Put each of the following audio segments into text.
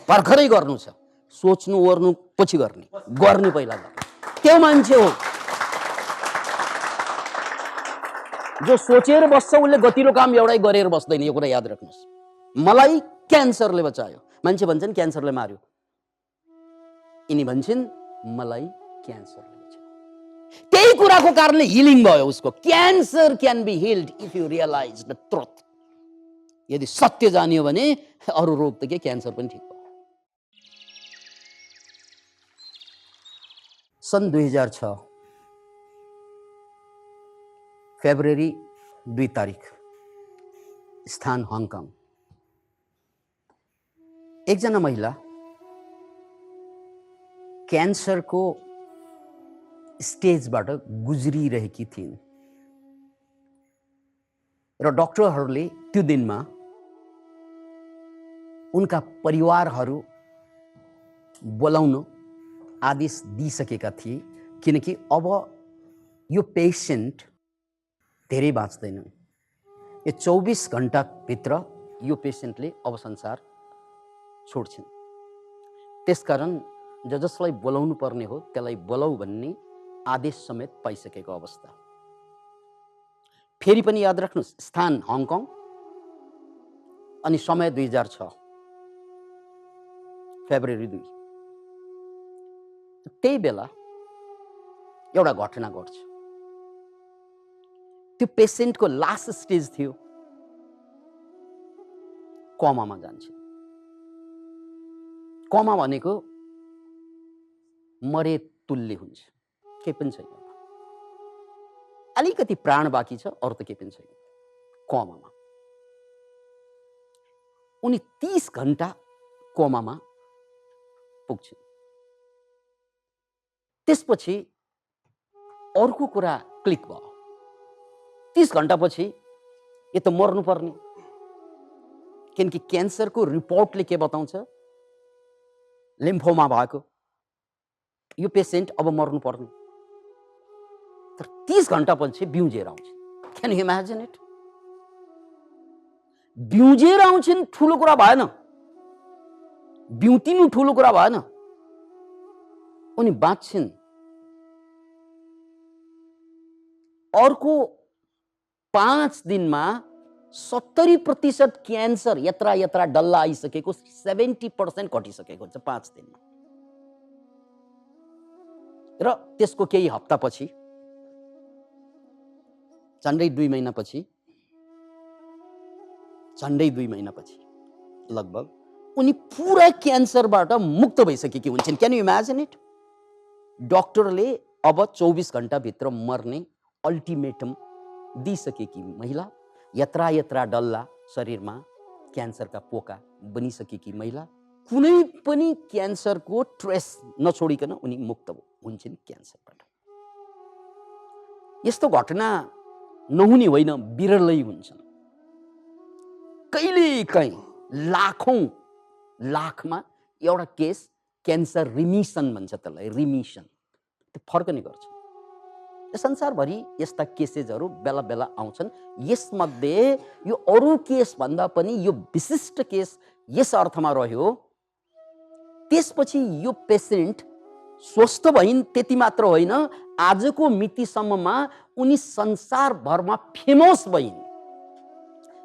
भर्खरै गर्नु छ, सोच्नु ओर्नु पछि गर्ने पहिला गर्ने, त्यो मान्छे हो। जो सोचेर बस्छ उसले गतिलो काम एउटै गरेर बस्दैन, यो कुरा याद राख्नुहोस्। मलाई क्यान्सरले बचायो, मान्छे भन्छन् क्यान्सरले मार्यो, यिनी भन्छन् मलाई क्यान्सरले बचायो। त्यही कुराको कारणले हिलिङ भयो उसको। Cancer can be healed if you realise the truth. यदि सत्य जानियो भने अरू रोग त के, क्यान्सर पनि ठिक भयो। सन् 2006 फेब्रुअरी 2 तारिक, स्थान हङकङ। एकजना महिला क्यान्सरको स्टेजबाट गुज्रिरहेकी थिइन् र डाक्टरहरूले त्यो दिनमा उनका परिवारहरू बोलाउन आदेश दिइसकेका थिए, किनकि अब यो पेशेन्ट धेरै बाँच्दैन। यो 24 घण्टाभित्र यो पेशेन्टले अब संसार छोड्छन्। त्यसकारण जसलाई बोलाउनु पर्ने हो त्यसलाई बोलाऊ भन्ने आदेश समेत पाइसकेको अवस्था। फेरि पनि याद राख्नुहोस्, स्थान हङकङ अनि समय 2006 फेब्रुअरी 2। त्यही बेला एउटा घटना घट्छ। त्यो पेशेन्टको लास्ट स्टेज थियो, कोमामा जान्छ। कोमा भनेको मरे तुल्य हुन्छ, केही पनि छैन, अलिकति प्राण बाँकी छ, अरू त केही पनि छैन। कोमामा उनी 30 घण्टा कोमामा पुग्छन्। त्यसपछि अर्को कुरा क्लिक भयो। 30 घण्टापछि यो त मर्नुपर्ने, किनकि क्यान्सरको रिपोर्टले के बताउँछ, लिम्फोमा भएको, यो पेशेन्ट अब मर्नुपर्ने। तर 30 घण्टापछि बिउजेर आउँछ। Can you imagine it? बिउजेर आउँछन्, ठुलो कुरा भएन, बिउतिनु ठुलो कुरा भएन, उनी बाँच्छन्। अर्को 5 दिनमा 70% क्यान्सर यत्रा यत्रा डल्ला आइसकेको, 70% घटिसकेको हुन्छ 5 दिनमा। र त्यसको केही हप्तापछि, झन्डै 2 महिनापछि, लगभग उनी पुरा क्यान्सरबाट मुक्त भइसकेकी हुन्छन्। Can you imagine it? डाक्टरले अब 24 घण्टाभित्र मर्ने अल्टिमेटम दिइसकेकी महिला, यत्रा यत्रा डल्ला शरीरमा क्यान्सरका पोका बनिसकेकी महिला, कुनै पनि क्यान्सरको ट्रेस नछोडिकन उनी मुक्त हुन्छन् क्यान्सरबाट। यस्तो घटना नहुने होइन, विरलै हुन्छन्। कहिलेकाहीँ लाखमा एउटा केस क्यान्सर रिमिसन भन्छ, त्यसलाई रिमिसन, त्यो फर्कने गर्छ। संसारभरि यस्ता केसेसहरू बेला बेला आउँछन्। यसमध्ये यो अरू केस भन्दा पनि यो विशिष्ट केस यस अर्थमा रह्यो, त्यसपछि यो पेशेन्ट स्वस्थ भइन्। त्यति मात्र होइन, आजको मितिसम्ममा उनी संसारभरमा फेमस भइन्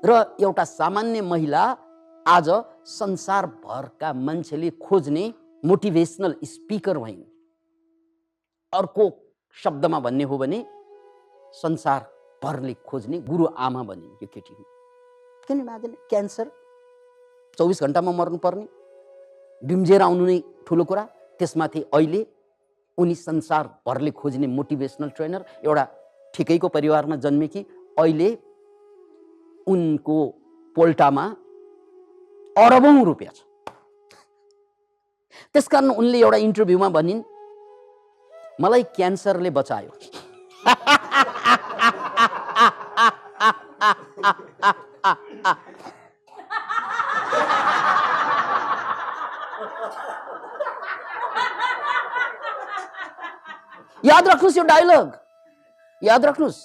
र एउटा सामान्य महिला आज संसारभरका मान्छेले खोज्ने मोटिभेसनल स्पिकर भइन्। अर्को शब्दमा भन्ने हो भने संसारभरले खोज्ने गुरु आमा बनिन् यो केटी। किन इमेजिन, क्यान्सर 24 घण्टामा मर्नुपर्ने, बिम्जेर आउनु नै ठुलो कुरा, त्यसमाथि अहिले उनी संसारभरले खोज्ने मोटिभेसनल ट्रेनर। एउटा ठिकैको परिवारमा जन्मेकी, अहिले उनको पोल्टामा अरबौं रुपियाँ छ। त्यसकारण उनले एउटा इन्टरभ्यूमा भनिन्, मलाई क्यान्सरले बचायो। याद राख्नुहोस् यो डायलग, याद राख्नुहोस्।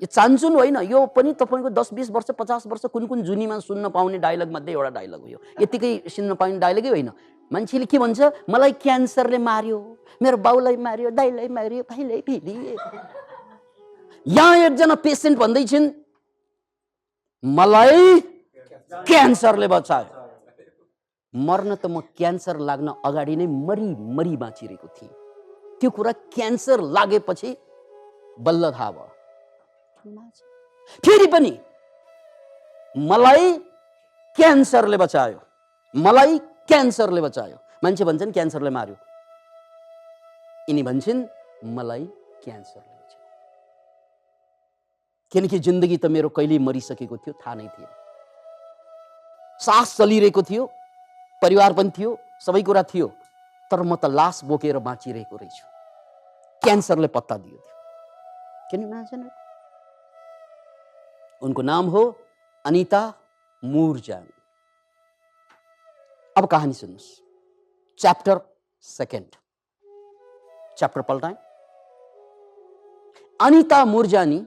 यो चान्चुन होइन, यो पनि तपाईँको 10-20 वर्ष 50 वर्ष कुन कुन जुनीमा सुन्न पाउने डायलग मध्ये एउटा डायलग हो यो। यतिकै सुन्न पाउने डायलगै होइन। मान्छेले के भन्छ, मलाई क्यान्सरले मार्यो, मेरो बाउलाई मार्यो, दाइलाई मार्यो, भाइलाई फेरि। यहाँ एकजना पेसेन्ट भन्दै छिन् मलाई क्यान्सरले बचायो। मर्न त म क्यान्सर लाग्न अगाडि नै मरी बाँचिरहेको थिएँ। त्यो कुरा क्यान्सर लागेपछि बल्ल थाहा भयो। फेरि पनि मलाई क्यान्सरले बचायो, मलाई क्यान्सरले बचायो। मान्छे भन्छन् क्यान्सरले मार्यो, यिनी भन्छन् मलाई क्यान्सरले बचायो। किनकि जिन्दगी त मेरो कहिले मरिसकेको थियो, थाहा नै थिएन। सास चलिरहेको थियो, परिवार पनि थियो, सबै कुरा थियो, तर म त लास बोकेर बाँचिरहेको रहेछु। क्यान्सरले पत्ता दियो थियो। Can you imagine it? उनको नाम हो अनीता मुरजानी। अब कहानी सुन्नुस्। चैप्टर 2, चैप्टर पल्टाएं। अनीता मुरजानी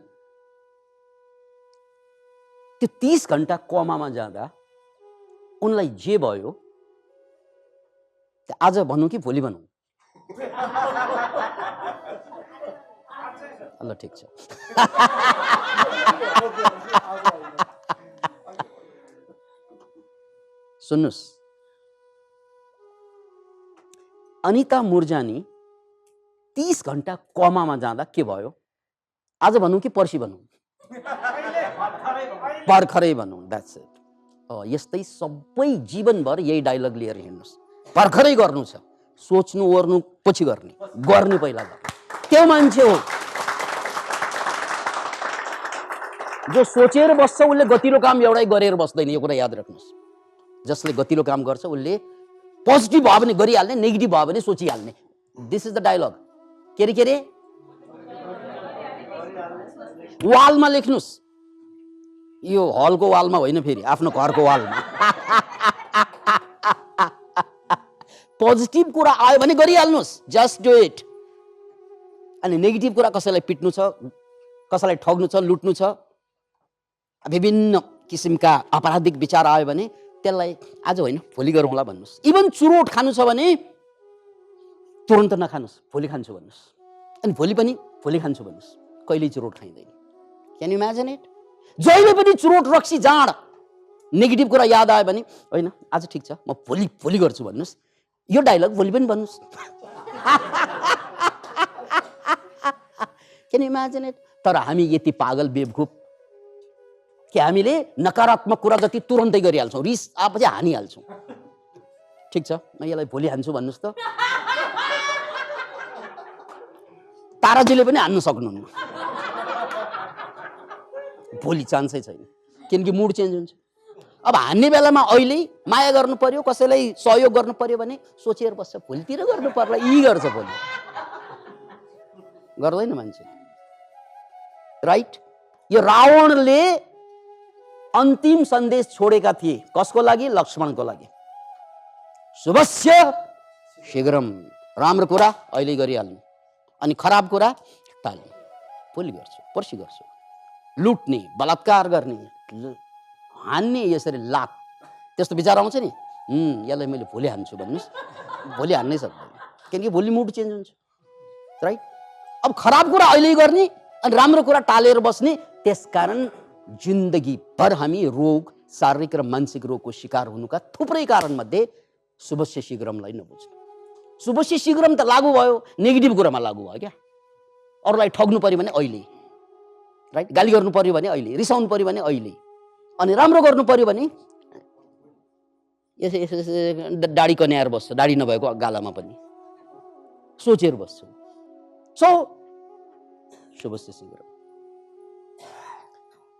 त्यो 30 घण्टा कोमामा जाँदा उनलाई जे भयो, आज भनौँ कि भोलि भनौँ? ल ठिक छ। सुन्नुस्, अनीता मुरजानी 30 घण्टा कोमामा जाँदा के भयो, आज भनौँ कि पर्सि भनौँ? भर्खरै भनौँ। That's it. यस्तै सबै जीवनभर यही डायलग लिएर हिँड्नुस्। भर्खरै गर्नु छ, सोच्नु ओर्नु पछि गर्ने पहिला गर्नु। त्यो मान्छे हो जो सोचेर बस्छ, उसले गतिलो काम एउटै गरेर बस्दैन। यो कुरा याद राख्नुहोस्। जसले गतिलो काम गर्छ उसले पोजिटिभ भयो भने गरिहाल्ने, नेगेटिभ भयो भने सोचिहाल्ने। This is the dialogue. के रे वालमा लेख्नुस्। यो हलको वालमा होइन, फेरि आफ्नो घरको वालमा। पोजिटिभ कुरा आयो भने गरिहाल्नुस्, जस्ट डु इट। अनि नेगेटिभ कुरा, कसैलाई पिट्नु छ, कसैलाई ठग्नु छ, लुट्नु छ, विभिन्न किसिमका अपराधिक विचार आयो भने त्यसलाई आज होइन भोलि गरौँला भन्नुस्। इभन चुरोट खानु छ भने तुरन्त नखानुस्, भोलि खान्छु भन्नुस्। अनि भोलि पनि भोलि खान्छु भन्नुस्। कहिल्यै चुरोट खाइँदैन। Can you imagine it? जहिले पनि चुरोट, रक्सी, जाँड, नेगेटिभ कुरा याद आयो भने होइन आज ठिक छ, म भोलि गर्छु भन्नुस्। यो डायलग भोलि पनि भन्नुस्। Can you imagine it? तर हामी यति पागल बेवकूफ कि हामीले नकारात्मक कुरा जति तुरन्तै गरिहाल्छौँ, रिस आएपछि हानिहाल्छौँ। ठिक छ, म यसलाई भोलि हान्छु भन्नुस् त। ताराजीले पनि हान्नु सक्नुहुन्न। भोलि चान्सै छैन, किनकि मुड चेन्ज हुन्छ। अब हान्ने बेलामा अहिले माया गर्नु पर्यो, कसैलाई सहयोग गर्नु पर्यो भने सोचेर बस्छ, भोलितिर गर्नु पर्ला, यी गर्छ, भोलि गर्दैन मान्छे। राइट? यो रावणले अन्तिम सन्देश छोडेका थिए। कसको लागि? लक्ष्मणको लागि। शुभस्य शीघ्रम। राम्रो कुरा अहिले गरिहाल्नु, अनि खराब कुरा टाल्नु। भोलि गर्छु, पर्सि गर्छु। लुट्ने, बलात्कार गर्ने, हान्ने, यसरी लात, त्यस्तो विचार आउँछ नि, यसलाई मैले भोलि हान्छु भन्नुस्, भोलि हान्नै सक्दैन। किनकि भोलि मुड चेन्ज हुन्छ। राइट? अब खराब कुरा अहिले गर्ने अनि राम्रो कुरा टालेर बस्ने। त्यसकारण जिन्दगीभर हामी रोग, शारीरिक र मानसिक रोगको शिकार हुनुका थुप्रै कारणमध्ये शुभस्य शीघ्रमलाई नबुझ्नु। शुभस्य शीघ्रम त लागू भयो, नेगेटिभ कुरामा लागू भयो क्या। अरूलाई ठग्नु पर्यो भने अहिले, राइट? गाली गर्नु पर्यो भने अहिले, रिसाउनु पर्यो भने अहिले, अनि राम्रो गर्नु पर्यो भने दाढी कन्याएर बस्छ, दाढी नभएको गालामा पनि सोचेर बस्छु। सो शुभस्य शीघ्रम।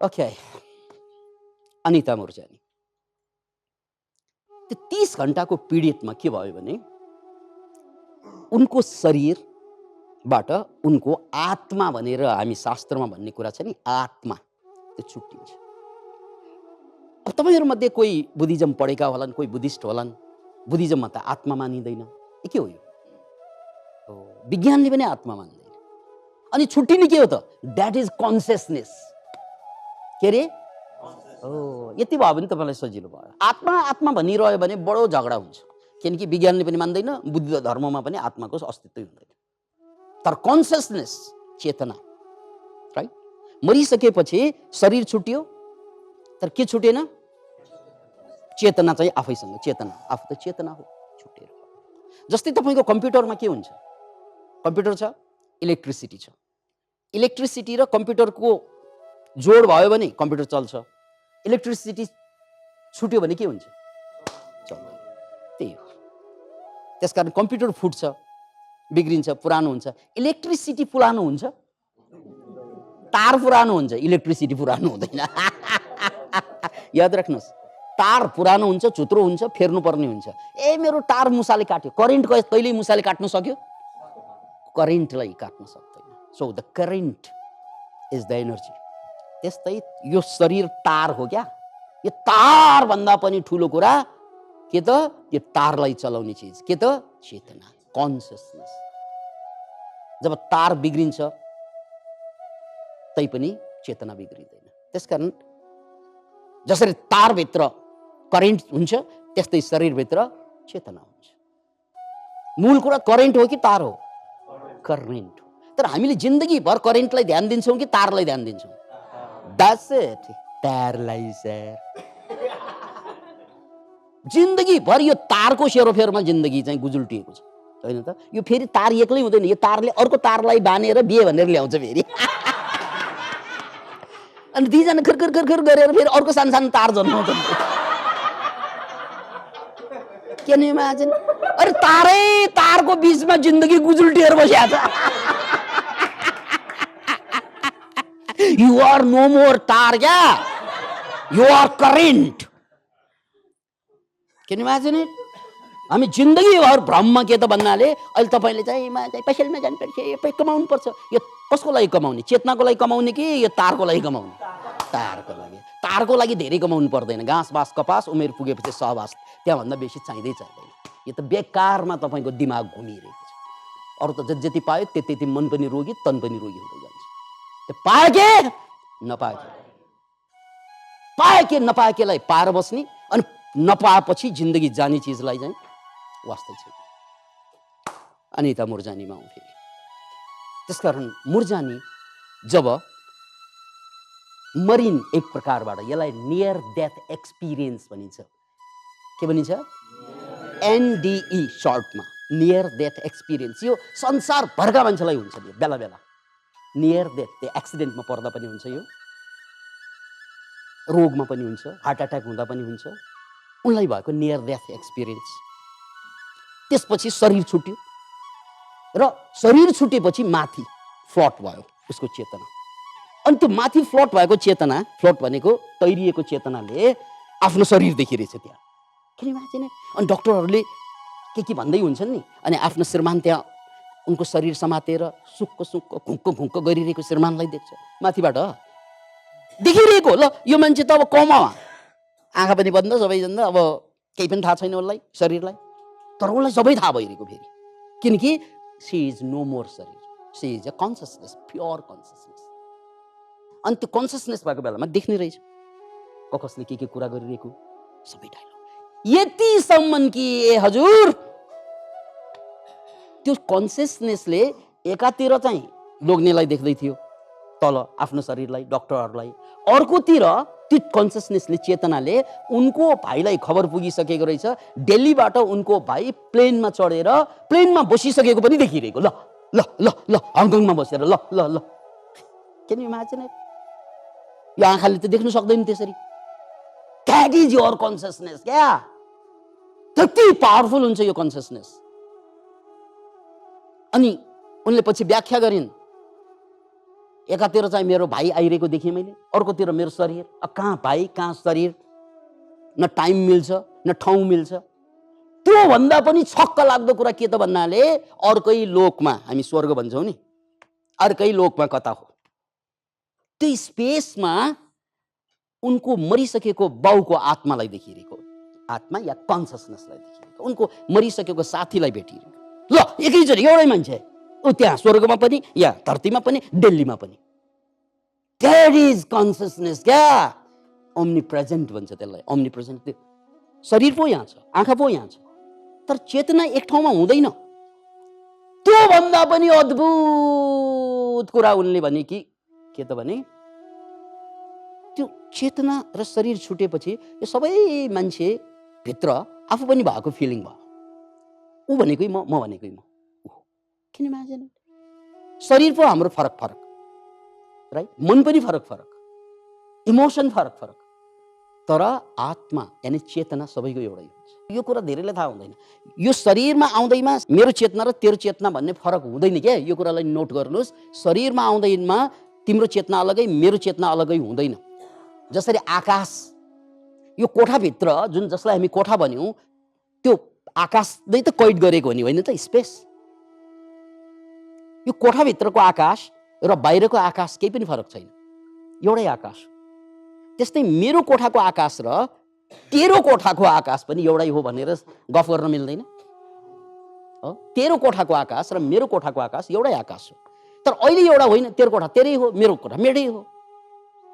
ओके, अनीता मुरजानी त्यो 30 घण्टाको पीडितमा के भयो भने उनको शरीरबाट उनको आत्मा भनेर हामी शास्त्रमा भन्ने कुरा छ नि, आत्मा त्यो छुट्टिन्छ। अब तपाईहरुमध्ये कोही बुद्धिज्म पढेका होलान्, कोही बुद्धिस्ट होलान्। बुद्धिज्ममा त आत्मा मानिँदैन। के हो यो? विज्ञानले पनि आत्मा मान्दैन। अनि छुट्टिने के हो त? That is consciousness. के अरे? हो, यति भयो भने तपाईँलाई सजिलो भयो। आत्मा आत्मा भनिरह्यो भने बडो झगडा हुन्छ, किनकि विज्ञानले पनि मान्दैन, बुद्ध धर्ममा पनि आत्माको अस्तित्वै हुँदैन। तर कन्सियसनेस, चेतना, राइट? मरिसकेपछि शरीर छुट्यो, तर के छुटेन? चेतना चाहिँ आफैसँग, चेतना आफू त चेतना हो, छुटेर। जस्तै तपाईँको कम्प्युटरमा के हुन्छ? कम्प्युटर छ, इलेक्ट्रिसिटी छ। इलेक्ट्रिसिटी र कम्प्युटरको जोड भयो भने कम्प्युटर चल्छ, इलेक्ट्रिसिटी छुट्यो भने के हुन्छ? चल्दैन। त्यही हो। त्यसकारण कम्प्युटर फुट्छ, बिग्रिन्छ, पुरानो हुन्छ। इलेक्ट्रिसिटी पुरानो हुन्छ, तार पुरानो हुन्छ, इलेक्ट्रिसिटी पुरानो हुँदैन। याद राख्नुहोस्, तार पुरानो हुन्छ, चुत्रो हुन्छ, फेर्नु पर्ने हुन्छ। ए मेरो तार मुसाले काट्यो, करेन्ट कहिले मुसाले काट्न सक्यो? करेन्टलाई काट्न सक्दैन। So the current is the energy. त्यस्तै यो शरीर तार हो क्या? यो तार भन्दा पनि ठुलो कुरा के त? यो तारलाई चलाउने चिज के त? चेतना, कन्सियसनेस। जब तार बिग्रिन्छ तैपनि चेतना बिग्रिँदैन। त्यसकारण जसरी तारभित्र करेन्ट हुन्छ त्यस्तै शरीरभित्र चेतना हुन्छ। मूल कुरा करेन्ट हो कि तार हो? करेन्ट हो। तर हामीले जिन्दगीभर करेन्टलाई ध्यान दिन्छौँ कि तारलाई ध्यान दिन्छौँ? द्याट्स इट, तारलाई सर। जिन्दगीभर यो तारको सेरोफेरोमा जिन्दगी चाहिँ गुजुल्टिएको छ, होइन त? यो फेरि तार एक्लै हुँदैन, यो तारले अर्को तारलाई बानेर बिहे भनेर ल्याउँछ फेरि। अनि दुईजना खरखर खरखर गरेर फेरि अर्को सानो सानो तार जन्माउँछन्। Can you imagine? अरे तारै तारको बीचमा जिन्दगी गुजुल्टिएर बसिएको छ। You are no more तार क्या? You are current. Can you imagine it? हामी जिन्दगीभर भ्रममा के त भन्नाले अहिले तपाईँले चाहिँ पैसामा जानुपर्छ, यो कमाउनु पर्छ। यो कसको लागि कमाउने? चेतनाको लागि कमाउने कि यो तारको लागि कमाउने? तारको लागि। तारको लागि धेरै कमाउनु पर्दैन। घाँस बाँस कपास उमेर पुगेपछि सहवास, त्यहाँभन्दा बेसी चाहिँदै चाहिँदैन। यो त बेकारमा तपाईँको दिमाग घुमिरहेको छ। अरू त जति पायो त्यति मन पनि रोगी, तन पनि रोगी हुँदै जान्छ। त्यो पाए के नपाए के, पाए के नपाए केलाई पार बस्ने, अनि नपाएपछि जिन्दगी जाने चिजलाई चाहिँ वास्तै छैन। अनिता मुरजानीमा आउँ फेरि। त्यसकारण मुरजानी जब मरिन एक प्रकारबाट, यसलाई नियर डेथ एक्सपिरियन्स भनिन्छ। के भनिन्छ? NDE सर्टमा, नियर डेथ एक्सपिरियन्स। यो संसारभरका मान्छेलाई हुन्छ नि बेला बेला नियर डेथ। त्यो एक्सिडेन्टमा पर्दा पनि हुन्छ, यो रोगमा पनि हुन्छ, हार्ट एट्याक हुँदा पनि हुन्छ, उनलाई भएको नियर डेथ एक्सपिरियन्स। त्यसपछि शरीर छुट्यो र शरीर छुटेपछि माथि फ्लट भयो उसको चेतना। अनि त्यो माथि फ्लट भएको चेतना, फ्लट भनेको तैरिएको चेतनाले आफ्नो शरीर देखिरहेछ त्यहाँ। किन इमेजिन? अनि डक्टरहरूले के भन्दै हुन्छन् नि, अनि आफ्नो श्रीमान त्यहाँ उनको शरीर समातेर सुक्क सुक्क घुक्क घुक्क गरिरहेको श्रीमानलाई देख्छ माथिबाट देखिरहेको। ल यो मान्छे त अब कमा, आँखा पनि बन्द, सबैजना अब केही पनि थाहा छैन उसलाई, शरीरलाई। तर उसलाई सबै थाहा भइरहेको फेरि, किनकि सी इज नो मोर शरीर, she is a consciousness, pure consciousness. अनि त्यो कन्सियसनेस भएको बेलामा देख्ने रहेछ कसले के कुरा गरिरहेको, सबै डायलग। यतिसम्म कि हजुर त्यो कन्सियसनेसले एकातिर चाहिँ लोग्नेलाई देख्दै थियो, तल आफ्नो शरीरलाई, डक्टरहरूलाई, अर्कोतिर त्यो कन्सियसनेसले, चेतनाले उनको भाइलाई खबर पुगिसकेको रहेछ। दिल्लीबाट उनको भाइ प्लेनमा चढेर प्लेनमा बसिसकेको पनि देखिरहेको। ल ल ल ल हङकङमा बसेर ल ल ल। Can you imagine it? यो आँखाले त देख्नु सक्दैन त्यसरी। द्याट इज योर कन्सियसनेस क्या। त्यति पावरफुल हुन्छ यो कन्सियसनेस। अनि उनले पछि व्याख्या गरिन्, एकातिर चाहिँ मेरो भाइ आइरहेको देखेँ मैले, अर्कोतिर मेरो शरीर। कहाँ भाइ कहाँ शरीर, न टाइम मिल्छ न ठाउँ मिल्छ। त्योभन्दा पनि छक्क लाग्दो कुरा के त भन्नाले अर्कै लोकमा, हामी स्वर्ग भन्छौँ नि, अर्कै लोकमा कता हो त्यो स्पेसमा उनको मरिसकेको बाउको आत्मालाई देखिरहेको, आत्मा या कन्सियसनेसलाई देखिरहेको, उनको मरिसकेको साथीलाई भेटिरहेको। ल एकैचोटि एउटै मान्छे ऊ त्यहाँ स्वर्गमा पनि, या धरतीमा पनि, दिल्लीमा पनि। द्याट इज कन्सियसनेस क्या। ओम्नी प्रेजेन्ट भन्छ त्यसलाई, ओम्नी प्रेजेन्ट। त्यो शरीर पो यहाँ छ, आँखा पो यहाँ छ, तर चेतना एक ठाउँमा हुँदैन। त्योभन्दा पनि अद्भुत कुरा उनले भने कि के त भने, त्यो चेतना र शरीर छुटेपछि यो सबै मान्छे भित्र आफू पनि भएको फिलिङ भयो। ऊ भनेकै म भनेकै म। किन इमेजिन? शरीर पो हाम्रो फरक फरक, राइट? मन पनि फरक फरक, इमोसन फरक फरक, तर आत्मा यानी चेतना सबैको एउटै हुन्छ। यो कुरा धेरैलाई थाहा हुँदैन। यो शरीरमा आउँदैमा मेरो चेतना र तेरो चेतना भन्ने फरक हुँदैन क्या। यो कुरालाई नोट गर्नुहोस्। शरीरमा आउँदैमा तिम्रो चेतना अलगै, मेरो चेतना अलगै हुँदैन। जसरी आकाश, यो कोठाभित्र जुन जसलाई हामी कोठा भन्यौँ, त्यो आकाश नै त कैद गरेको हो नि, होइन त? स्पेस। यो कोठाभित्रको आकाश र बाहिरको आकाश केही पनि फरक छैन, एउटै आकाश। त्यस्तै मेरो कोठाको आकाश र तेरो कोठाको आकाश पनि एउटै हो भनेर गफ गर्न मिल्दैन। तेरो कोठाको आकाश र मेरो कोठाको आकाश एउटै आकाश हो, तर अहिले एउटा होइन। तेरो कोठा तेरै हो, मेरो कोठा मेरै हो।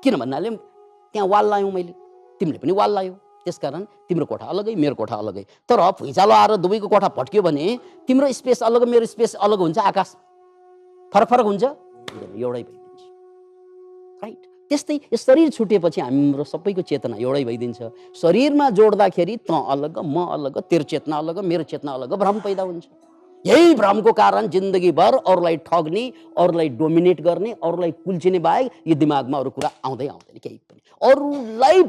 किन भन्नाले त्यहाँ वाल लायौँ मैले, तिमीले पनि वाल लायौ, त्यसकारण तिम्रो कोठा अलगै, मेरो कोठा अलगै। तर भुइँचालो आएर दुवैको कोठा भट्क्यो भने तिम्रो स्पेस अलग, मेरो स्पेस अलग हुन्छ, आकाश फरक फरक हुन्छ, एउटै भइदिन्छ, राइट? त्यस्तै यो शरीर छुटेपछि हाम्रो सबैको चेतना एउटै भइदिन्छ। शरीरमा जोड्दाखेरि त अलग, म अलग, तेरो चेतना अलग, मेरो चेतना अलग, भ्रम पैदा हुन्छ। यही भ्रमको कारण जिन्दगीभर अरूलाई ठग्ने, अरूलाई डोमिनेट गर्ने, अरूलाई कुल्चिने बाहेक यो दिमागमा अरू कुरा आउँदै आउँदैन केही पनि। अरूलाई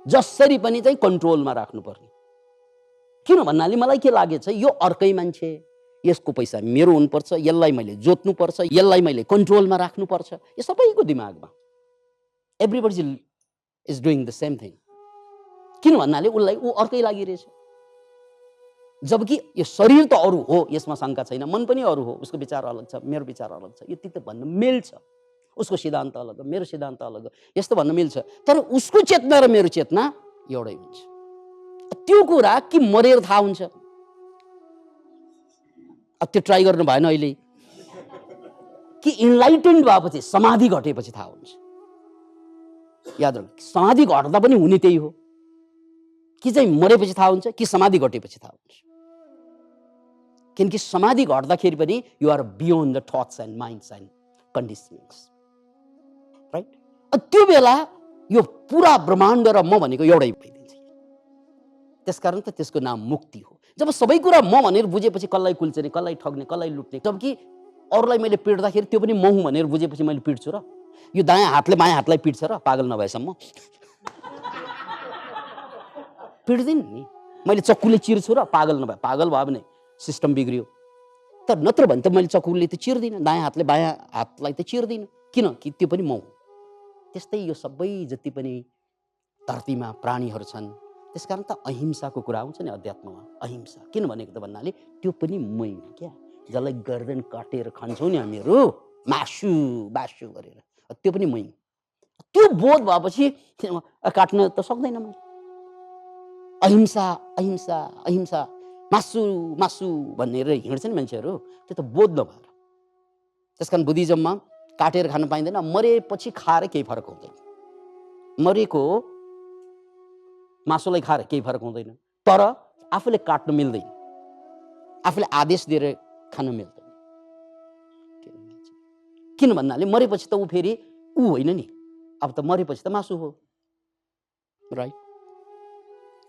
जसरी पनि चाहिँ कन्ट्रोलमा राख्नुपर्ने। किन भन्नाले मलाई के लागेछ, यो अर्कै मान्छे, यसको पैसा मेरो हुनुपर्छ, यसलाई मैले जोत्नुपर्छ, यसलाई मैले कन्ट्रोलमा राख्नुपर्छ, यो सबैको दिमागमा। Everybody is doing the same thing. किन भन्नाले उसलाई ऊ अर्कै लागिरहेछ। जबकि यो शरीर त अरू हो, यसमा शङ्का छैन। मन पनि अरू हो, उसको विचार अलग छ, मेरो विचार अलग छ। यति त भन्न मिल्छ। उसको सिद्धान्त अलग, मेरो सिद्धान्त अलग, यस्तो भन्न मिल्छ। तर उसको चेतना र मेरो चेतना एउटै हुन्छ। त्यो कुरा कि मरेर थाहा हुन्छ? त्यो ट्राई गर्नु भएन अहिले? कि इन्लाइटेन्ड भएपछि, समाधि घटेपछि थाहा हुन्छ? याद राख्नु, समाधि घट्दा पनि हुने त्यही हो। कि चाहिँ मरेपछि थाहा हुन्छ, कि समाधि घटेपछि थाहा हुन्छ? किनकि समाधि घट्दाखेरि पनि you are beyond the thoughts and minds and conditionings, right? त्यो बेला यो पुरा ब्रह्माण्ड र म भनेको एउटै भइदिन्छ। त्यसकारण त त्यसको नाम मुक्ति हो। जब सबै कुरा म भनेर बुझेपछि कसलाई कुल्चने, कसलाई ठग्ने, कसलाई लुट्ने, जबकि अरूलाई मैले पिट्दाखेरि त्यो पनि म हुँ भनेर बुझेपछि मैले पिट्छु र? यो दायाँ हातले बायाँ हातलाई पिट्छ र पागल नभएसम्म? पिट्दिन नि। मैले चक्कुले चिर्छु र पागल नभए? पागल भयो भने सिस्टम बिग्रियो। तर नत्र भने त मैले चक्कुले त चिर्दिनँ, दायाँ हातले बायाँ हातलाई त चिर्दिनँ। किन? कि त्यो पनि म हुँ। त्यस्तै यो सबै जति पनि धरतीमा प्राणीहरू छन्, त्यसकारण त अहिंसाको कुरा आउँछ नि अध्यात्ममा। अहिंसा किन भनेको त भन्नाले त्यो पनि मै हो क्या। जसलाई गर्दन काटेर खान्छौँ नि हामीहरू, मासु बासु गरेर, त्यो पनि मै। त्यो बोध भएपछि काट्न त सक्दैन मैले। अहिंसा अहिंसा अहिंसा, मासु मासु भनेर हिँड्छ नि मान्छेहरू, त्यो त बोध नभएर। त्यसकारण बुद्धिज्ममा काटेर खान पाइँदैन, मरेपछि खाएर केही फरक हुँदैन। मरेको मासुलाई खाएर केही फरक हुँदैन, तर आफूले काट्नु मिल्दैन, आफूले आदेश दिएर खान मिल्दैन। किन भन्नाले मरेपछि त ऊ फेरि ऊ होइन नि, अब त मरेपछि त मासु हो, राइट?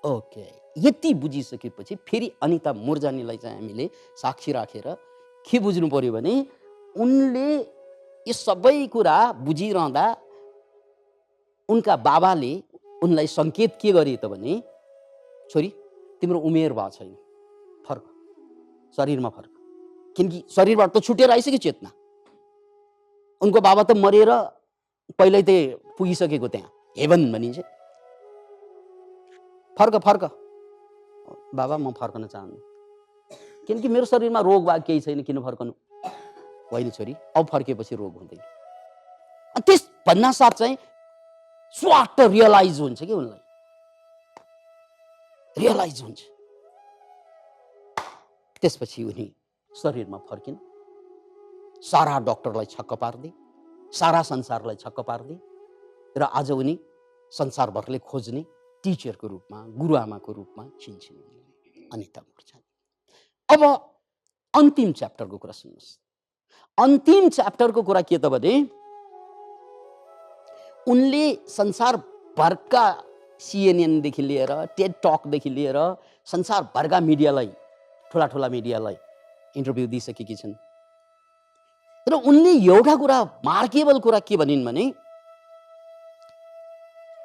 ओके, यति बुझिसकेपछि फेरि अनिता मुरजानीलाई चाहिँ हामीले साक्षी राखेर के बुझ्नु पर्यो भने, उनले यो सबै कुरा बुझिरहँदा उनका बाबाले उनलाई सङ्केत के गरे त भने, छोरी तिम्रो उमेर भएको छैन, फर्क, शरीरमा फर्क। किनकि शरीरबाट त छुटेर आइसक्यो चेतना। उनको बाबा त मरेर पहिल्यै त पुगिसकेको त्यहाँ हेभन भनिन्छ। फर्क फर्क बाबा, म फर्कन चाहन्छु, किनकि मेरो शरीरमा रोग वा केही छैन, किन फर्कनु? होइन छोरी, अब फर्केपछि रोग हुँदैन। त्यस भन्ना साथ चाहिँ स्वाट रियलाइज हुन्छ कि उनलाई, रियलाइज हुन्छ। त्यसपछि उनी शरीरमा फर्किन् सारा डक्टरलाई छक्क पार्दै, सारा संसारलाई छक्क पार्दै, र आज उनी संसारभरले खोज्ने टिचरको रूपमा, गुरुआमाको रूपमा चिन्छन् अनिता मुर्जानी। अब अन्तिम च्याप्टरको कुरा सुन्नुहोस्। अन्तिम च्याप्टरको कुरा के त भने उनले संसारभरका सिएनएनदेखि लिएर टेड टकदेखि लिएर संसारभरका मिडियालाई, ठुला ठुला मिडियालाई इन्टरभ्यू दिइसकेकी छन्। र उनले एउटा कुरा, मार्केबल कुरा के भनिन् भने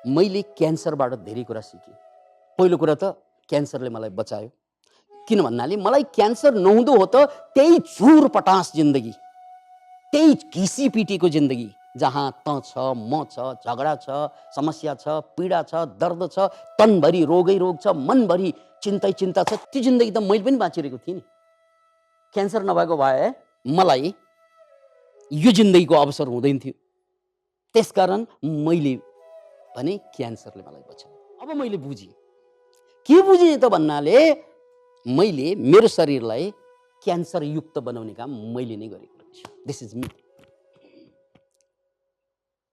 मैले क्यान्सरबाट धेरै कुरा सिकेँ। पहिलो कुरा त क्यान्सरले मलाई बचायो। किन भन्नाले मलाई क्यान्सर नहुँदो हो त त्यही चुर पटास जिन्दगी, त्यही घिसीपिटीको जिन्दगी, जहाँ त छ, म छ, झगडा छ, समस्या छ, पीडा छ, दर्द छ, तनभरि रोगै रोग छ, मनभरि चिन्तै चिन्ता छ, त्यो जिन्दगी त मैले पनि बाँचिरहेको थिएँ नि। क्यान्सर नभएको भए मलाई यो जिन्दगीको अवसर हुँदैन थियो। त्यसकारण मैले भने क्यान्सरले मलाई बचायो। अब मैले बुझेँ। के बुझेँ त भन्नाले मैले मेरो शरीरलाई क्यान्सर युक्त बनाउने काम मैले नै गरेको रहेछु। This is me.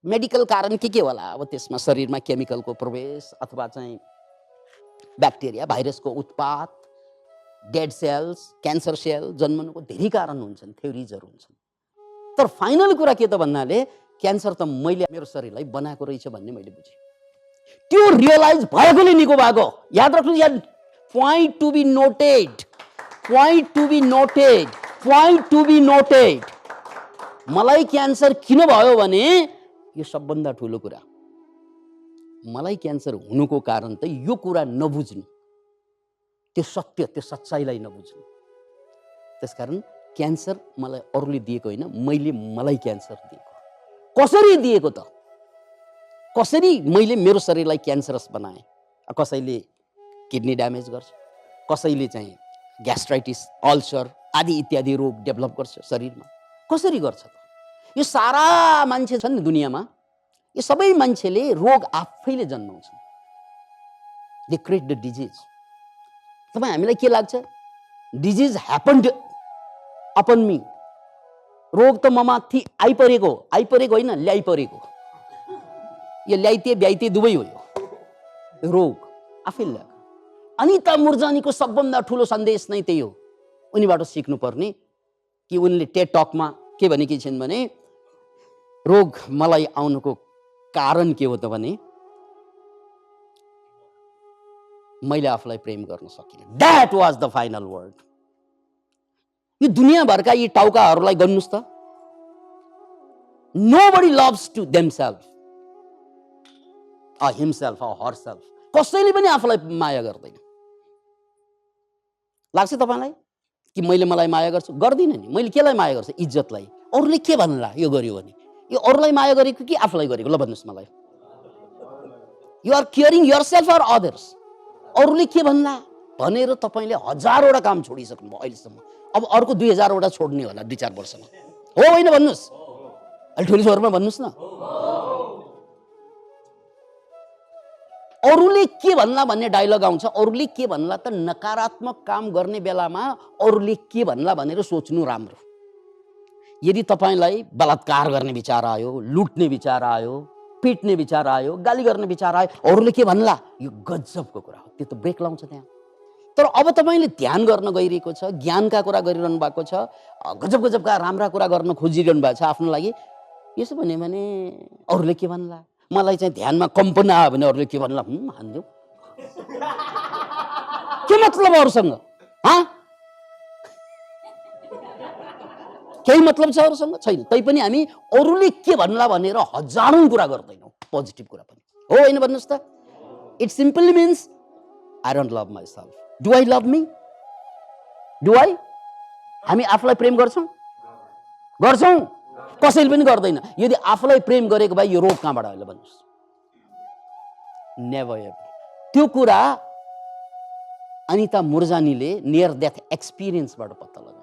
मेडिकल कारण के होला? अब त्यसमा शरीरमा केमिकलको प्रवेश अथवा चाहिँ ब्याक्टेरिया भाइरसको उत्पात, डेड सेल्स, क्यान्सर सेल जन्मनुको धेरै कारण हुन्छन्, थ्योरिजहरू हुन्छन्। तर फाइनल कुरा के त भन्नाले क्यान्सर त मैले मेरो शरीरलाई बनाएको रहेछ भन्ने मैले बुझेँ। त्यो रियलाइज भएकोले निको भएको। याद राख्नु, याद, point to be noted, point to be noted, point to be noted। मलाई क्यान्सर किन भयो भने यो सबभन्दा ठुलो कुरा, मलाई क्यान्सर हुनुको कारण त यो कुरा नबुझ्नु, त्यो सत्य, त्यो सच्चाइलाई नबुझ्नु। त्यसकारण क्यान्सर मलाई अरूले दिएको होइन, मैले मलाई क्यान्सर दिएको। कसरी दिएको त? कसरी मैले मेरो शरीरलाई क्यान्सरस बनाएँ? कसैले किडनी ड्यामेज गर्छ, कसैले चाहिँ ग्यास्ट्राइटिस, अल्सर आदि इत्यादि रोग डेभलप गर्छ शरीरमा। कसरी गर्छ त? यो सारा मान्छे छन् नि दुनियाँमा, यो सबै मान्छेले रोग आफैले जन्माउँछन्। They create the disease. तपाईँ हामीलाई के लाग्छ? Disease happened upon me. रोग त ममाथि आइपरेको होइन, ल्याइपरेको। यो ल्याइते ब्याइते दुवै हो। यो रोग आफैले ल्याएको। अनिता मुर्जानीको सबभन्दा ठुलो सन्देश नै त्यही हो। उनीबाट सिक्नुपर्ने कि उनले टेड टकमा के भनेकी छिन् भने रोग मलाई आउनुको कारण के हो त भने मैले आफूलाई प्रेम गर्न सकिनँ। That was the final word. यो दुनियाँभरका यी टाउकाहरूलाई गर्नुहोस् त, nobody loves to themselves or himself or herself। कसैले पनि आफूलाई माया गर्दैन। लाग्छ तपाईलाई कि मैले मलाई माया गर्छु? गर्दिनँ नि। मैले केलाई माया गर्छु? इज्जतलाई। अरूले के भन्ला यो गर्यो भने? यो अरूलाई माया गरेको कि आफूलाई गरेको? ल भन्नुहोस् मलाई। You are caring yourself or others? अरूले के भन्ला भनेर तपाईँले हजारवटा काम छोडिसक्नुभयो अहिलेसम्म। अब अर्को 2000वटा छोड्ने होला 2-4 वर्षमा। हो होइन भन्नुहोस्? अलि ठुलो स्वरमा भन्नुहोस् न। अरूले के भन्ला भन्ने डायलग आउँछ। अरूले के भन्ला त नकारात्मक काम गर्ने बेलामा अरूले के भन्ला भनेर सोच्नु राम्रो। यदि तपाईँलाई बलात्कार गर्ने विचार आयो, लुट्ने विचार आयो, पिट्ने विचार आयो, गाली गर्ने विचार आयो, अरूले के भन्ला, यो गजबको कुरा हो। त्यो त ब्रेक लाउँछ त्यहाँ। तर अब तपाईँले ध्यान गर्न गइरहेको छ, ज्ञानका कुरा गरिरहनु भएको छ, गजब गजबका राम्रा कुरा गर्न खोजिरहनु भएको छ आफ्नो लागि। यसो भन्यो भने अरूले के भन्ला, मलाई चाहिँ ध्यानमा कम्पन आयो भने अरूले के भन्ला हान्दियो। के मतलब अरूसँग? केही मतलब छ अरूसँग? छैन। तैपनि हामी अरूले के भन्ला भनेर हजारौं कुरा गर्दैनौँ, पोजिटिभ कुरा पनि। हो होइन भन्नुहोस् त? It simply means I don't love myself. Do I love me? Do I? हामी आफूलाई प्रेम गर्छौँ? गर्छौँ? कसैले पनि गर्दैन। यदि आफूलाई प्रेम गरेको भए यो रोग कहाँबाट आयो भन्नुहोस्? Never ever. त्यो कुरा अनिता मुर्जानीले नियर डेथ एक्सपिरियन्सबाट पत्ता लगायो।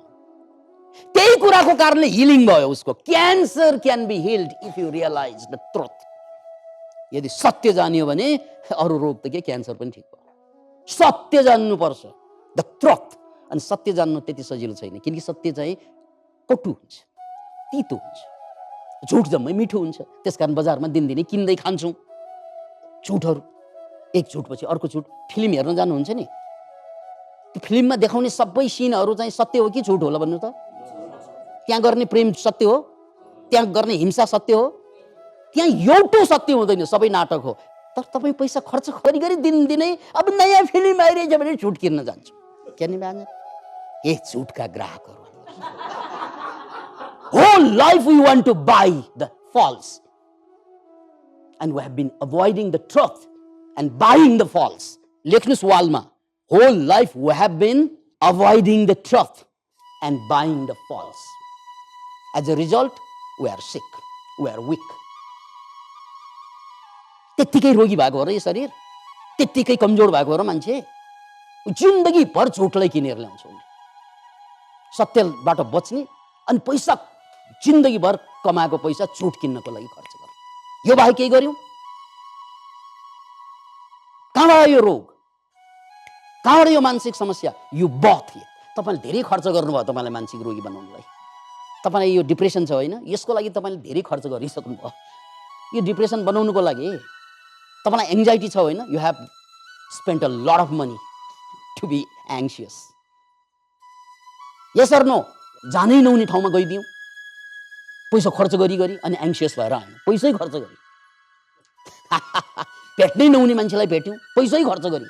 त्यही कुराको कारणले हिलिङ भयो उसको। Cancer can be healed if you realise the truth. यदि सत्य जानियो भने अरू रोग त के, क्यान्सर पनि ठिक भयो। सत्य जान्नुपर्छ, द ट्रुथ। अनि सत्य जान्नु त्यति सजिलो छैन, किनकि सत्य चाहिँ कटु हुन्छ। तितो हुन्छ, झुट जम्मै मिठो हुन्छ। त्यसकारण बजारमा दिनदिनै किन्दै खान्छौँ झुटहरू। एक झुटपछि अर्को झुट। फिल्म हेर्न जानुहुन्छ नि, त्यो फिल्ममा देखाउने सबै सिनहरू चाहिँ सत्य हो कि झुट होला भन्नु त? त्यहाँ गर्ने प्रेम सत्य हो, त्यहाँ गर्ने हिंसा सत्य हो, त्यहाँ एउटो सत्य हुँदैन, सबै नाटक हो। तर तपाईँ पैसा खर्च गरी दिनदिनै अब नयाँ फिल्म आइरहेछ भने झुट किन्न जान्छ। क्या नि ए झुटका ग्राहकहरू। Whole life we want to buy the false, and we have been avoiding the truth and buying the false. लेख्नुस् वालमा, whole life we have been avoiding the truth and buying the false. As a result, we are sick, we are weak. त्यत्तिकै रोगी भएको हो र यो शरीर, त्यत्तिकै कमजोर भएको हो र मान्छे। जिन्दगी भर झुटलाई किनेर ल्याउँछ, सत्यबाट बच्ने अनि पैसा जिन्दगीभर कमाएको पैसा झुट किन्नको लागि खर्च गर्ने। यो बाहेक केही गर्यौँ? कहाँबाट यो रोग, कहाँबाट यो मानसिक समस्या? You but it. तपाईँले धेरै खर्च गर्नुभयो तपाईँलाई मानसिक रोगी बनाउनलाई। तपाईँलाई यो डिप्रेसन छ होइन, यसको लागि तपाईँले धेरै खर्च गरिसक्नुभयो। यो डिप्रेसन बनाउनुको लागि तपाईँलाई एङ्जाइटी छ होइन, you have spent a lot of money to be anxious. Yes or no? जानै नहुने ठाउँमा गइदिउँ, पैसा खर्च गरी अनि एङ्सियस भएर आयौँ, पैसै खर्च गरी। भेट्नै नहुने मान्छेलाई भेट्यौँ, पैसै खर्च गरी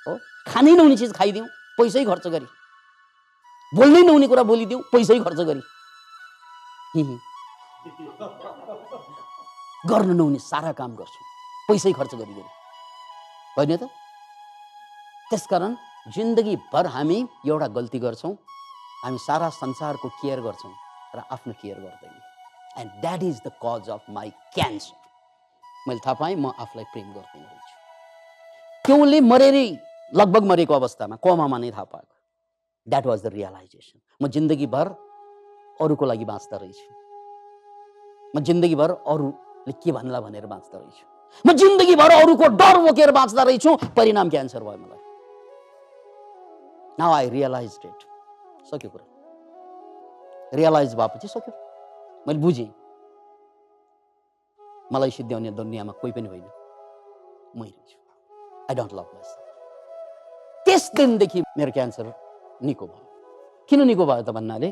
हो। खानै नहुने चिज खाइदिउँ, पैसै खर्च गरी। बोल्नै नहुने कुरा बोलिदिउँ, पैसै खर्च गरी। गर्न नहुने सारा काम गर्छौँ, पैसै खर्च गरी होइन त? त्यसकारण जिन्दगीभर हामी एउटा गल्ती गर्छौँ, हामी सारा संसारको केयर गर्छौँ र आफ्नो केयर गर्दैनौँ। And that is the cause of my cancer. मैले थाहा पाएँ म आफूलाई प्रेम गर्दैन रहेछु। केवलले मरेरै लगभग मरेको अवस्थामा कोमामा नै थाहा पाएको। That was the realisation. म जिन्दगीभर अरूको लागि बाँच्दा रहेछु, म जिन्दगीभर अरूले के भन्ला भनेर बाँच्दा रहेछु, म जिन्दगीभर अरूको डर बोकेर बाँच्दा रहेछु। परिणाम क्यान्सर भयो मलाई। Now I realised it. सक्यो कुरा, रियलाइज भएपछि सक्यो। मैले बुझेँ मलाई सिद्ध्याउने दुनियाँमा कोही पनि होइन, मै रहेछु। I don't love myself. त्यस दिनदेखि मेरो क्यान्सर निको भयो। किन निको भयो त भन्नाले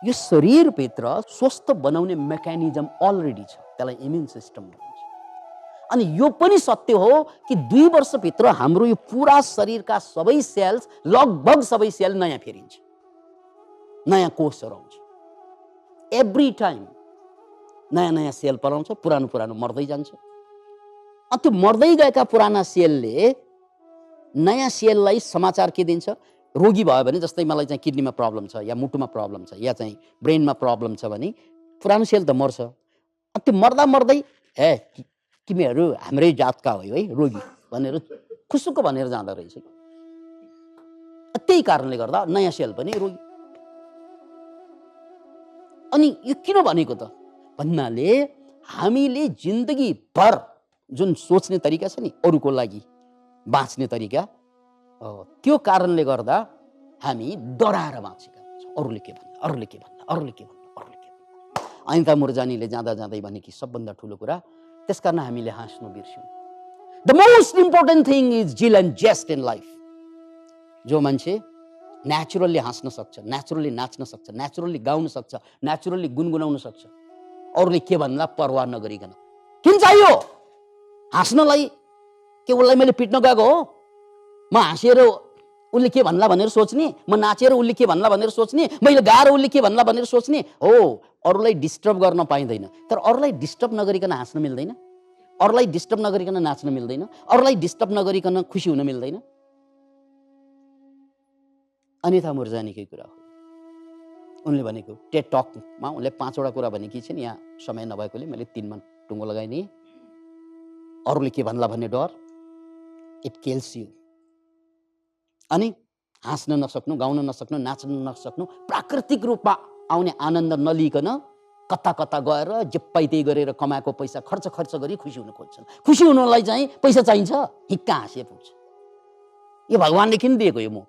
यो शरीरभित्र स्वस्थ बनाउने मेकानिजम अलरेडी छ, त्यसलाई इम्युन सिस्टम भनिन्छ। अनि यो पनि सत्य हो कि 2 वर्षभित्र हाम्रो यो पुरा शरीरका सबै सेल्स, लगभग सबै सेल नयाँ फेरिन्छ, नयाँ कोषहरू आउँछ। एभ्री टाइम नयाँ नयाँ सेल पलाउँछ, पुरानो पुरानो मर्दै जान्छ। अनि त्यो मर्दै गएका पुराना सेलले नयाँ सेललाई समाचार के दिन्छ? रोगी भयो भने, जस्तै मलाई चाहिँ किडनीमा प्रब्लम छ या मुटुमा प्रब्लम छ या चाहिँ ब्रेनमा प्रब्लम छ भने पुरानो सेल त मर्छ। अनि त्यो मर्दा मर्दै हे तिमीहरू हाम्रै जातका हो है रोगी भनेर खुसुक्क भनेर जाँदो रहेछ। त्यही कारणले गर्दा नयाँ सेल पनि रोगी। अनि यो किन भनेको त भन्नाले हामीले जिन्दगीभर जुन सोच्ने तरिका छ नि, अरूको लागि बाँच्ने तरिका, त्यो कारणले गर्दा हामी डराएर बाँचेका छौँ। अरूले के भन्ला, अरूले के भन्ला, अरूले के भन्ला, अरूले के भन्ला। अनिता मुरजानीले जाँदा जाँदै भनेकी सबभन्दा ठुलो कुरा, त्यसकारण हामीले हाँस्नु बिर्स्यौँ। The most important thing is zeal and zest in life. जो मान्छे नेचुरली हाँस्न सक्छ, नेचुरली नाच्न सक्छ, नेचुरली गाउन सक्छ, नेचुरली गुनगुनाउन सक्छ, अरूले के भन्ला परवाह नगरिकन। किन चाहियो हाँस्नलाई? के उसलाई मैले पिट्न गएको हो? म हाँसेर उसले के भन्ला भनेर सोच्ने, म नाचेर उसले के भन्ला भनेर सोच्ने, मैले गाएर उसले के भन्ला भनेर सोच्ने हो? अरूलाई डिस्टर्ब गर्न पाइँदैन, तर अरूलाई डिस्टर्ब नगरिकन हाँस्न मिल्दैन, अरूलाई डिस्टर्ब नगरिकन नाच्न मिल्दैन, अरूलाई डिस्टर्ब नगरिकन खुसी हुन मिल्दैन। अनिता मुरजानीकै कुरा हो। उनले भनेको टेड टकमा उनले 5 वटा कुरा भनेकी छिन्। यहाँ समय नभएकोले मैले 3 मा टुङ्गो लगाइदिएँ। अरूले के भन्ला भन्ने डर, इट किल्स यु। अनि हाँस्न नसक्नु, गाउन नसक्नु, नाच्न नसक्नु, प्राकृतिक रूपमा आउने आनन्द नलिकन कता कता गएर जे पाइ त्यही गरेर कमाएको पैसा खर्च गरी खुसी हुन खोज्छन्। खुसी हुनलाई चाहिँ पैसा चाहिन्छ, हिक्का हाँसे पुग्छ। यो भगवानले किन दिएको यो मुख?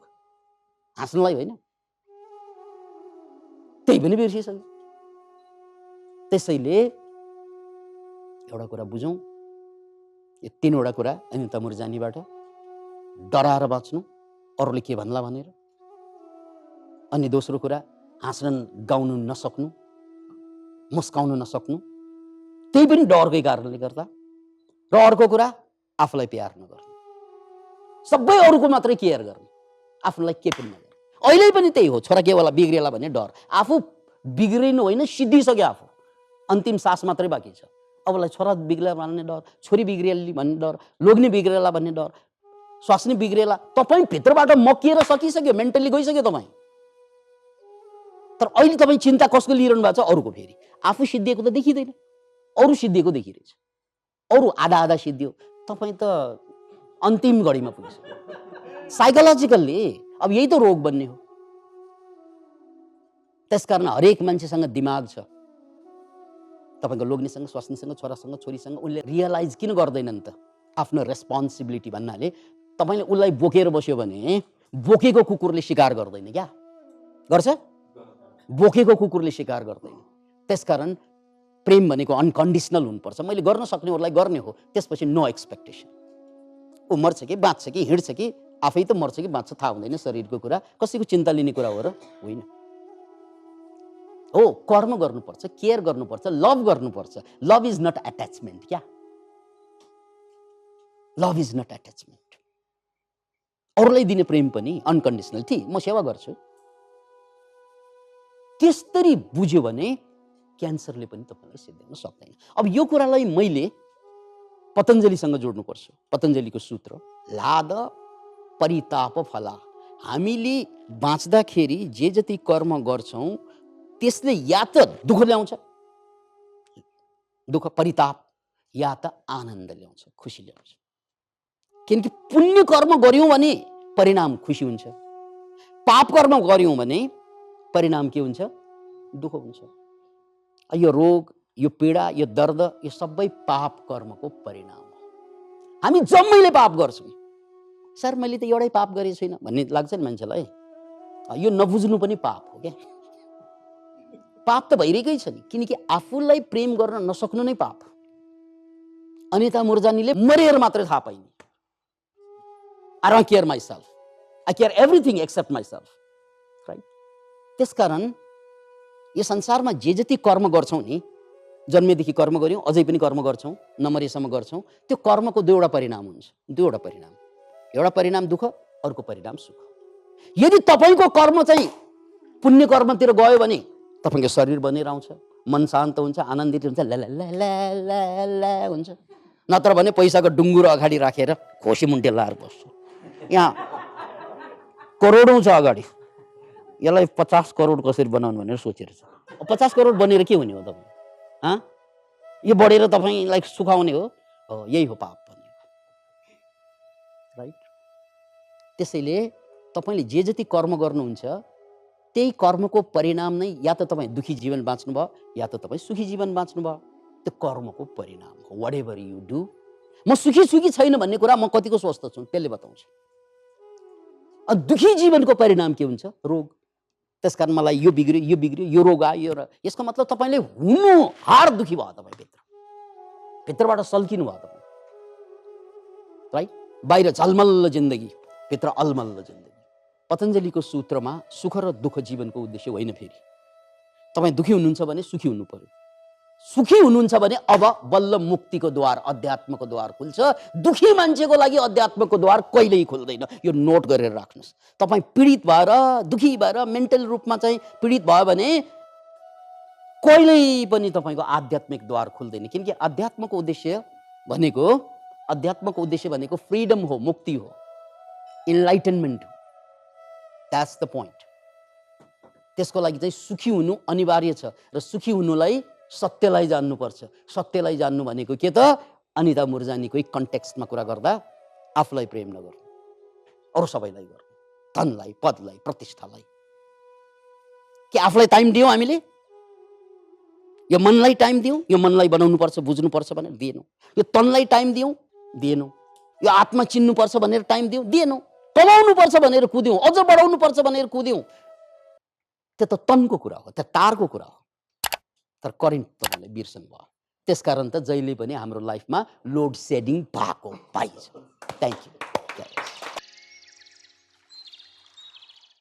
हाँस्नलाई होइन? त्यही पनि बिर्सिसक्यो। त्यसैले एउटा कुरा बुझौँ, यो 3वटा कुरा अनिता मुरजानीबाट डराएर बाँच्नु, अरूले के भन्ला भनेर। अनि दोस्रो कुरा हाँस्न गाउनु नसक्नु, मुस्काउनु नसक्नु, त्यही पनि डरकै कारणले गर्दा। र अर्को कुरा आफूलाई प्यार नगर्नु, सबै अरूको मात्रै केयर गर्नु, आफूलाई के पनि नगर्नु। अहिले पनि त्यही हो, छोरा के होला बिग्रेला भन्ने डर। आफू बिग्रिनु होइन, सिद्धिसक्यो आफू, अन्तिम सास मात्रै बाँकी छ। अबलाई छोरा बिग्रेला भन्ने डर, छोरी बिग्रेली भन्ने डर, लोग्ने बिग्रेला भन्ने डर, स्वास्नी बिग्रेला। तपाईँ भित्रबाट मकिएर सकिसक्यो, मेन्टली गइसक्यो तपाईँ। तर अहिले तपाईँ चिन्ता कसको लिइरहनु भएको छ? अरूको। फेरि आफू सिद्धिएको त देखिँदैन, अरू सिद्धिएको देखिरहेछ। अरू आधा आधा सिद्धियो, तपाईँ त अन्तिम घडीमा पुगिसक्यो। साइकोलोजिकल्ली अब यही त रोग बन्ने हो। त्यसकारण हरेक मान्छेसँग दिमाग छ। तपाईँको लोग्नेसँग, स्वास्नीसँग, छोरासँग, छोरीसँग उसले रियलाइज किन गर्दैनन् त आफ्नो रेस्पोन्सिबिलिटी भन्नाले? तपाईँले उसलाई बोकेर बस्यो भने बोकेको कुकुरले शिकार गर्दैन क्या? गर्छ? बोकेको कुकुरले शिकार गर्दैन। त्यसकारण प्रेम भनेको अनकन्डिसनल हुनुपर्छ। मैले गर्न सक्नेहरूलाई गर्ने हो, त्यसपछि नो एक्सपेक्टेसन। ऊ मर्छ कि बाँच्छ कि हिँड्छ कि आफै त मर्छ कि बाँच्छ थाहा हुँदैन, शरीरको कुरा कसैको चिन्ता लिने कुरा हो र होइन। हो, कर्म गर्नुपर्छ, केयर गर्नुपर्छ, लभ गर्नुपर्छ। लभ इज नट एट्याचमेन्ट क्या? Love is not attachment. अरूलाई दिने प्रेम पनि अनकन्डिसनल, ठिक म सेवा गर्छु, त्यसरी बुझ्यो भने क्यान्सरले पनि तपाईँलाई सिद्ध्याउन सक्दैन। अब यो कुरालाई मैले पतञ्जलिसँग जोड्नुपर्छ। पतञ्जलिको सूत्र लाद परिताप फला। हामीले बाँच्दाखेरि जे जति कर्म गर्छौँ त्यसले या त दुःख ल्याउँछ, दुःख परिताप, या त आनन्द ल्याउँछ, खुसी ल्याउँछ। किनकि पुण्य कर्म गर्यौँ भने परिणाम खुसी हुन्छ, पाप कर्म गर्यौँ भने परिणाम के हुन्छ? दुःख हुन्छ। यो रोग, यो पीडा, यो दर्द, यो सबै पाप कर्मको परिणाम हो। हामी जम्मैले पाप गर्छौँ। सर मैले त एउटै पाप गरेको छैन भन्ने लाग्छ नि मान्छेलाई। यो नबुझ्नु पनि पाप हो क्या? पाप त भइरहेकै छ नि, किनकि आफूलाई प्रेम गर्न नसक्नु नै पाप। अनिता मुरजानीले मरेर मात्रै थाहा पाइने, I don't care myself, I care everything except myself, right? त्यसकारण यो संसारमा जे जति कर्म गर्छौँ नि, जन्मेदेखि कर्म गर्यौँ, अझै पनि कर्म गर्छौँ, नमरेसम्म गर्छौँ, त्यो कर्मको दुईवटा परिणाम हुन्छ। दुईवटा परिणाम, एउटा परिणाम दुःख, अर्को परिणाम सुख। यदि तपाईँको कर्म चाहिँ पुण्य कर्मतिर गयो भने तपाईँको शरीर बनेर आउँछ, मन शान्त हुन्छ, आनन्दित हुन्छ, ला हुन्छ। नत्र भने पैसाको डुङ्गुरो अगाडि राखेर खोसी मुन्टे लाएर बस्छु। यहाँ करोडौँ छ अगाडि, यसलाई 50 करोड कसरी बनाउनु भनेर सोचेर छ। 50 करोड बनेर के हुने हो तपाईँ? यो बढेर तपाईँलाई सुखाउने हो? यही हो पाप भनेको, राइट? त्यसैले तपाईँले जे जति कर्म गर्नुहुन्छ त्यही कर्मको परिणाम नै या त तपाईँ दुखी जीवन बाँच्नुभयो या त तपाईँ सुखी जीवन बाँच्नुभयो। त्यो कर्मको परिणाम हो। Whatever you do. म सुखी छैन भन्ने कुरा म कतिको स्वस्थ छु त्यसले बताउँछ। दुखी जीवनको परिणाम के हुन्छ? रोग। त्यसकारण मलाई यो बिग्रियो, यो रोग आयो, र यसको मतलब तपाईँले हुनु हार दुखी भयो, तपाईँ भित्रबाट सल्किनु भयो तपाईँ, राइट? बाहिर झलमल्ल जिन्दगी, भित्र अलमल्ल जिन्दगी। पतञ्जलिको सूत्रमा सुख र दुःख जीवनको उद्देश्य होइन। फेरि तपाईँ दुखी हुनुहुन्छ भने सुखी हुनु पर्यो, सुखी हुनुहुन्छ भने अब बल्ल मुक्तिको द्वार, अध्यात्मको द्वार खुल्छ। दुखी मान्छेको लागि अध्यात्मको द्वार कहिल्यै खुल्दैन। यो नोट गरेर राख्नुहोस्। तपाईँ पीडित भएर, दुखी भएर, मेन्टल रूपमा चाहिँ पीडित भयो भने कहिल्यै पनि तपाईँको आध्यात्मिक द्वार खुल्दैन। किनकि अध्यात्मको उद्देश्य भनेको फ्रिडम हो, मुक्ति हो, इन्लाइटनमेन्ट हो। That's the point. त्यसको लागि चाहिँ सुखी हुनु अनिवार्य छ, र सुखी हुनुलाई सत्यलाई जान्नुपर्छ। सत्यलाई जान्नु भनेको के त? अनिता मुरजानीकै कन्टेक्स्टमा कुरा गर्दा आफूलाई प्रेम नगर्नु, अरू सबैलाई गर्नु, धनलाई, पदलाई, प्रतिष्ठालाई। के आफूलाई टाइम दियौँ हामीले? यो मनलाई टाइम दियौँ, यो मनलाई बनाउनुपर्छ, बुझ्नुपर्छ भनेर दिएनौँ। यो तनलाई टाइम दियौँ, दिएनौँ। यो आत्मा चिन्नुपर्छ भनेर टाइम दियौँ, दिएनौँ। कमाउनुपर्छ भनेर कुद्यौँ, अझ बढाउनुपर्छ भनेर कुद्यौँ। त्यो त तनको कुरा हो, त्यो टारको कुरा हो। तर करेन्ट तपाईँले बिर्सनु भयो। त्यसकारण त जहिले पनि हाम्रो लाइफमा लोड सेडिङ भएको पाइन्छ। Thank you.